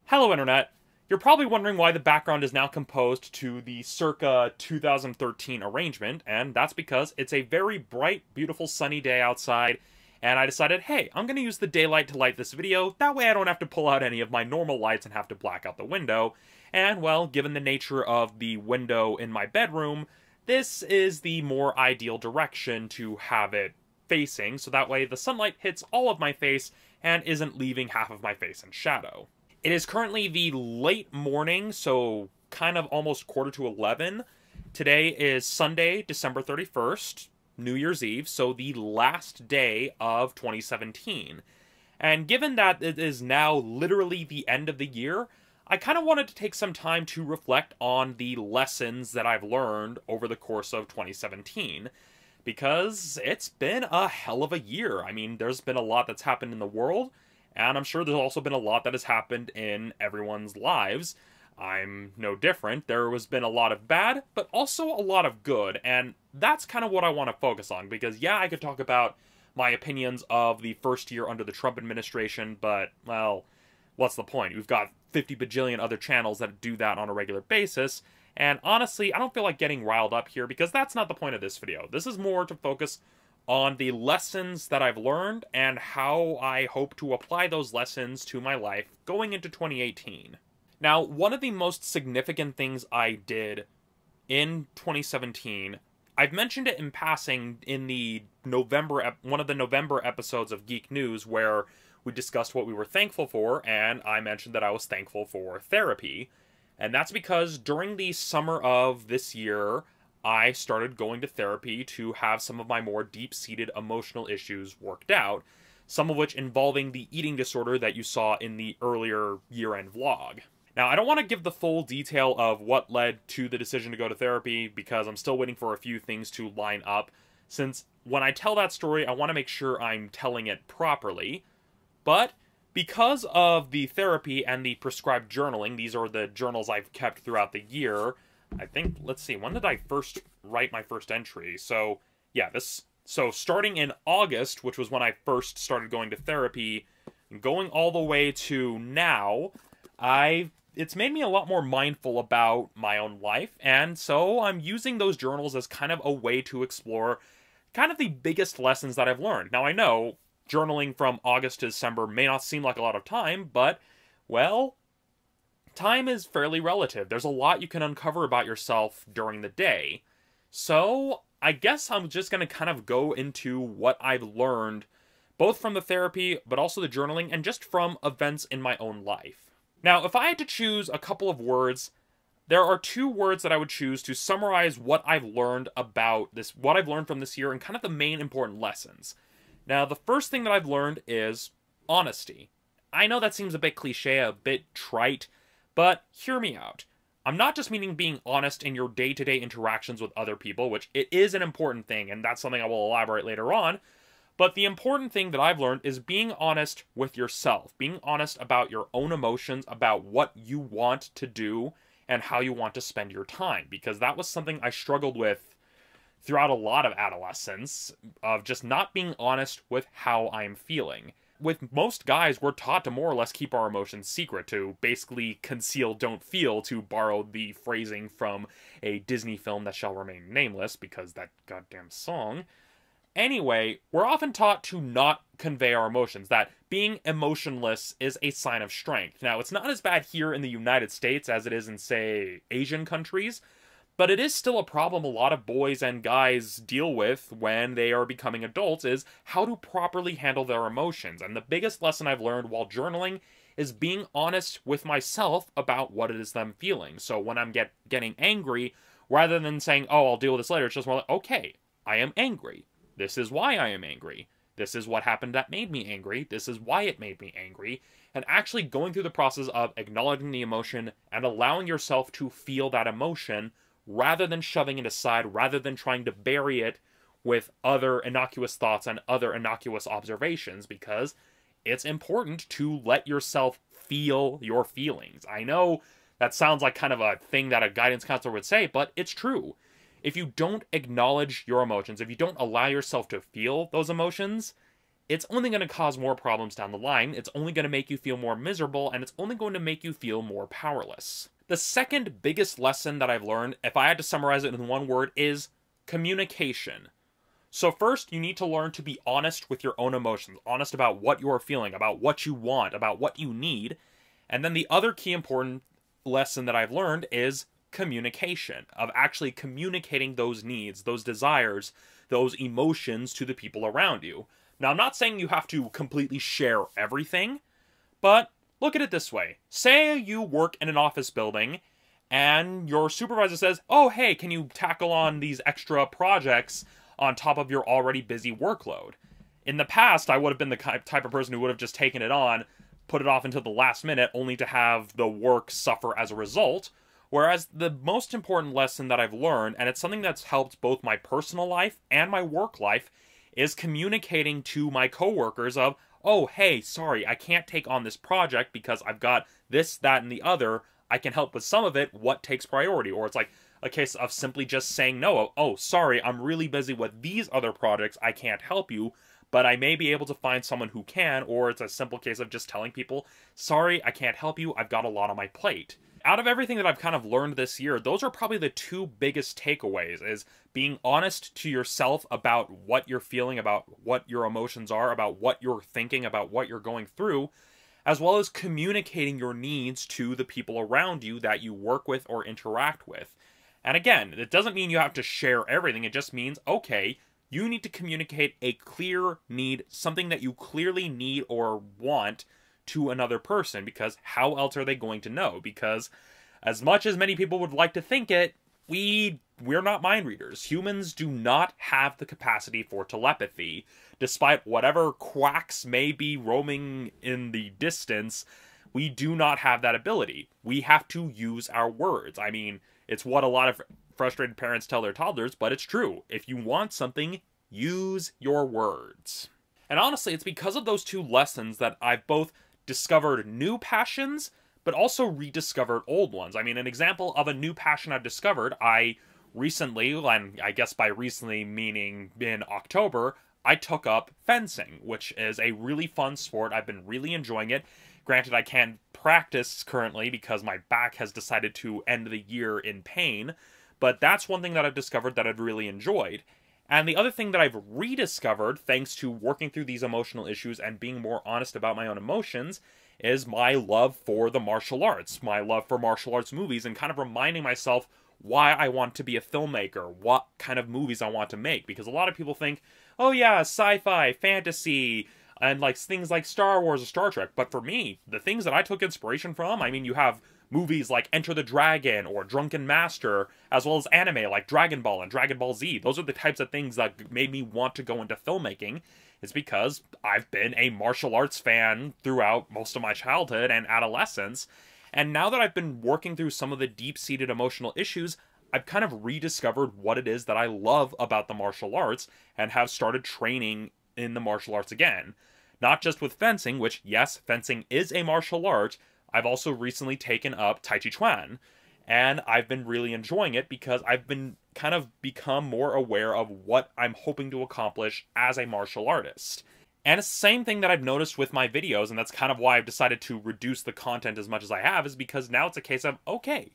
Hello, Internet! You're probably wondering why the background is now composed to the circa 2013 arrangement, and that's because it's a very bright, beautiful sunny day outside, and I decided, hey, I'm going to use the daylight to light this video, that way I don't have to pull out any of my normal lights and have to black out the window, and well, given the nature of the window in my bedroom, this is the more ideal direction to have it facing, so that way the sunlight hits all of my face and isn't leaving half of my face in shadow. It is currently the late morning, so kind of almost 10:45. Today is Sunday, December 31st, New Year's Eve, so the last day of 2017. And given that it is now literally the end of the year, I kind of wanted to take some time to reflect on the lessons that I've learned over the course of 2017. Because it's been a hell of a year. I mean, there's been a lot that's happened in the world, and I'm sure there's also been a lot that has happened in everyone's lives. I'm no different. There has been a lot of bad, but also a lot of good, and that's kind of what I want to focus on, because yeah, I could talk about my opinions of the first year under the Trump administration, but, well, what's the point? We've got 50 bajillion other channels that do that on a regular basis, and honestly, I don't feel like getting riled up here, because that's not the point of this video. This is more to focus on the lessons that I've learned, and how I hope to apply those lessons to my life going into 2018. Now, one of the most significant things I did in 2017, I've mentioned it in passing in the one of the November episodes of Geek News, where we discussed what we were thankful for, and I mentioned that I was thankful for therapy. And that's because during the summer of this year, I started going to therapy to have some of my more deep-seated emotional issues worked out, some of which involving the eating disorder that you saw in the earlier year-end vlog. Now, I don't want to give the full detail of what led to the decision to go to therapy, because I'm still waiting for a few things to line up, since when I tell that story, I want to make sure I'm telling it properly. But because of the therapy and the prescribed journaling, these are the journals I've kept throughout the year. I think, let's see, when did I first write my first entry? So, yeah, so starting in August, which was when I first started going to therapy, going all the way to now, it's made me a lot more mindful about my own life, and so I'm using those journals as kind of a way to explore kind of the biggest lessons that I've learned. Now, I know journaling from August to December may not seem like a lot of time, but, well, time is fairly relative. There's a lot you can uncover about yourself during the day. So, I guess I'm just going to kind of go into what I've learned, both from the therapy, but also the journaling, and just from events in my own life. Now, if I had to choose a couple of words, there are two words that I would choose to summarize what I've learned about this, what I've learned from this year, and kind of the main important lessons. Now, the first thing that I've learned is honesty. I know that seems a bit cliche, a bit trite, but hear me out. I'm not just meaning being honest in your day-to-day interactions with other people, which it is an important thing, and that's something I will elaborate later on, but the important thing that I've learned is being honest with yourself, being honest about your own emotions, about what you want to do, and how you want to spend your time, because that was something I struggled with throughout a lot of adolescence, of just not being honest with how I'm feeling. With most guys, we're taught to more or less keep our emotions secret, to basically conceal, don't feel, to borrow the phrasing from a Disney film that shall remain nameless, because that goddamn song. Anyway, we're often taught to not convey our emotions, that being emotionless is a sign of strength. Now, it's not as bad here in the United States as it is in, say, Asian countries, but it is still a problem a lot of boys and guys deal with when they are becoming adults, is how to properly handle their emotions. And the biggest lesson I've learned while journaling is being honest with myself about what it is that I'm feeling. So when I'm getting angry, rather than saying, oh, I'll deal with this later, it's just more like, okay, I am angry. This is why I am angry. This is what happened that made me angry. This is why it made me angry. And actually going through the process of acknowledging the emotion and allowing yourself to feel that emotion, rather than shoving it aside, rather than trying to bury it with other innocuous thoughts and other innocuous observations, because it's important to let yourself feel your feelings. I know that sounds like kind of a thing that a guidance counselor would say, but it's true. If you don't acknowledge your emotions, if you don't allow yourself to feel those emotions, it's only going to cause more problems down the line. It's only going to make you feel more miserable, and it's only going to make you feel more powerless. The second biggest lesson that I've learned, if I had to summarize it in one word, is communication. So first, you need to learn to be honest with your own emotions, honest about what you're feeling, about what you want, about what you need. And then the other key important lesson that I've learned is communication, of actually communicating those needs, those desires, those emotions to the people around you. Now, I'm not saying you have to completely share everything, but look at it this way. Say you work in an office building and your supervisor says, oh, hey, can you tackle on these extra projects on top of your already busy workload? In the past, I would have been the type of person who would have just taken it on, put it off until the last minute, only to have the work suffer as a result. Whereas the most important lesson that I've learned, and it's something that's helped both my personal life and my work life, is communicating to my coworkers of, oh, hey, sorry, I can't take on this project because I've got this, that, and the other. I can help with some of it. What takes priority? Or it's like a case of simply just saying no. Oh, sorry, I'm really busy with these other projects. I can't help you, but I may be able to find someone who can. Or it's a simple case of just telling people, sorry, I can't help you. I've got a lot on my plate. Out of everything that I've kind of learned this year, those are probably the two biggest takeaways, is being honest to yourself about what you're feeling, about what your emotions are, about what you're thinking, about what you're going through, as well as communicating your needs to the people around you that you work with or interact with. And again, it doesn't mean you have to share everything. It just means, okay, you need to communicate a clear need, something that you clearly need or want to another person, because how else are they going to know? Because as much as many people would like to think it, we're not mind readers. Humans do not have the capacity for telepathy, despite whatever quacks may be roaming in the distance. We do not have that ability. We have to use our words. I mean, it's what a lot of frustrated parents tell their toddlers, but it's true. If you want something, use your words. And honestly, it's because of those two lessons that I've both discovered new passions, but also rediscovered old ones. I mean, an example of a new passion I've discovered, I recently, and I guess by recently meaning in October, I took up fencing, which is a really fun sport. I've been really enjoying it. Granted, I can't practice currently because my back has decided to end the year in pain, but that's one thing that I've discovered that I've really enjoyed. And the other thing that I've rediscovered, thanks to working through these emotional issues and being more honest about my own emotions, is my love for the martial arts, my love for martial arts movies, and kind of reminding myself why I want to be a filmmaker, what kind of movies I want to make. Because a lot of people think, oh yeah, sci-fi, fantasy, and like things like Star Wars or Star Trek. But for me, the things that I took inspiration from, I mean, you have movies like Enter the Dragon or Drunken Master, as well as anime like Dragon Ball and Dragon Ball Z. Those are the types of things that made me want to go into filmmaking. It's because I've been a martial arts fan throughout most of my childhood and adolescence. And now that I've been working through some of the deep-seated emotional issues, I've kind of rediscovered what it is that I love about the martial arts and have started training in the martial arts again. Not just with fencing, which, yes, fencing is a martial art. I've also recently taken up Tai Chi Chuan, and I've been really enjoying it because I've been kind of become more aware of what I'm hoping to accomplish as a martial artist. And it's the same thing that I've noticed with my videos, and that's kind of why I've decided to reduce the content as much as I have, is because now it's a case of, okay,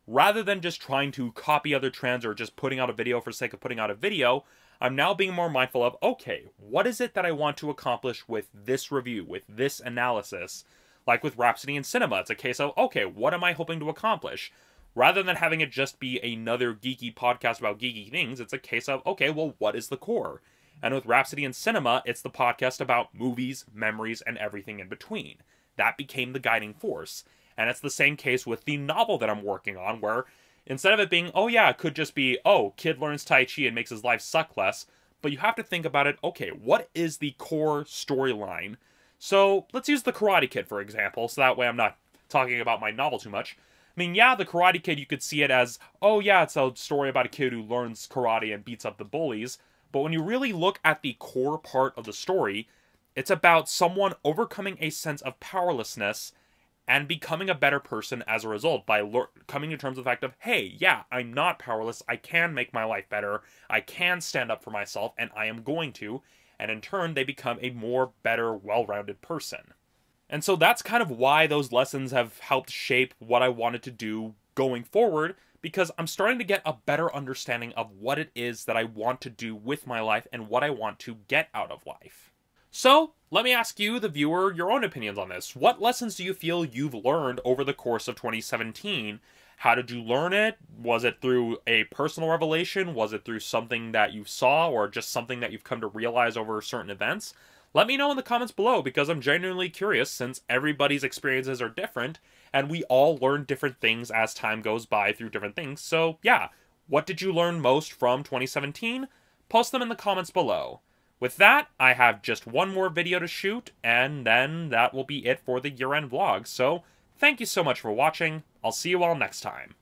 rather than just trying to copy other trends or just putting out a video for the sake of putting out a video, I'm now being more mindful of, okay, what is it that I want to accomplish with this review, with this analysis? Like with Rhapsody in Cinema, it's a case of, okay, what am I hoping to accomplish? Rather than having it just be another geeky podcast about geeky things, it's a case of, okay, well, what is the core? And with Rhapsody in Cinema, it's the podcast about movies, memories, and everything in between. That became the guiding force. And it's the same case with the novel that I'm working on, where instead of it being, oh yeah, it could just be, oh, kid learns Tai Chi and makes his life suck less, but you have to think about it, okay, what is the core storyline? So let's use the Karate Kid, for example, so that way I'm not talking about my novel too much. I mean, yeah, the Karate Kid, you could see it as, oh yeah, it's a story about a kid who learns karate and beats up the bullies, but when you really look at the core part of the story, it's about someone overcoming a sense of powerlessness and becoming a better person as a result by coming to terms with the fact of, hey, yeah, I'm not powerless, I can make my life better, I can stand up for myself, and I am going to. and in turn, they become a more better, well-rounded person. And so that's kind of why those lessons have helped shape what I wanted to do going forward, because I'm starting to get a better understanding of what it is that I want to do with my life and what I want to get out of life. So, let me ask you, the viewer, your own opinions on this. What lessons do you feel you've learned over the course of 2017? How did you learn it? Was it through a personal revelation? Was it through something that you saw, or just something that you've come to realize over certain events? Let me know in the comments below, because I'm genuinely curious, since everybody's experiences are different, and we all learn different things as time goes by through different things. So yeah, what did you learn most from 2017? Post them in the comments below. With that, I have just one more video to shoot, and then that will be it for the year-end vlog. So thank you so much for watching. I'll see you all next time.